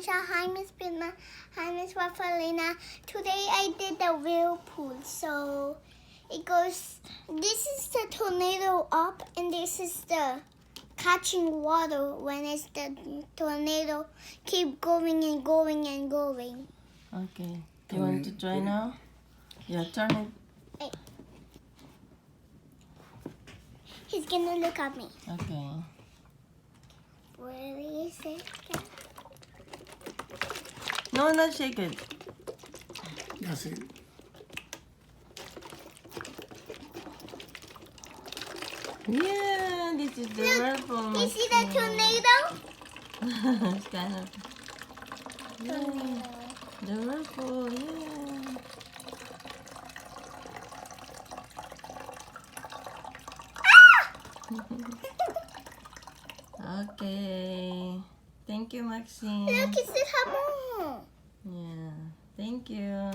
Natasha. Hi, Miss Pina. Hi, Miss Rafaelina. Today I did the whirlpool. So it goes, this is the tornado up, and this is the catching water when it's the tornado keep going and going and going. Okay. You want to try now? Yeah, turn it. Hey. He's gonna look at me. Okay. Where is it? No, not shake it. That's it. Yeah, this is the whirlpool. You see the tornado? It's kind of. Yeah, the whirlpool, yeah. Okay. Thank you, Maxine. Look, it's the hammer. Yeah. Thank you.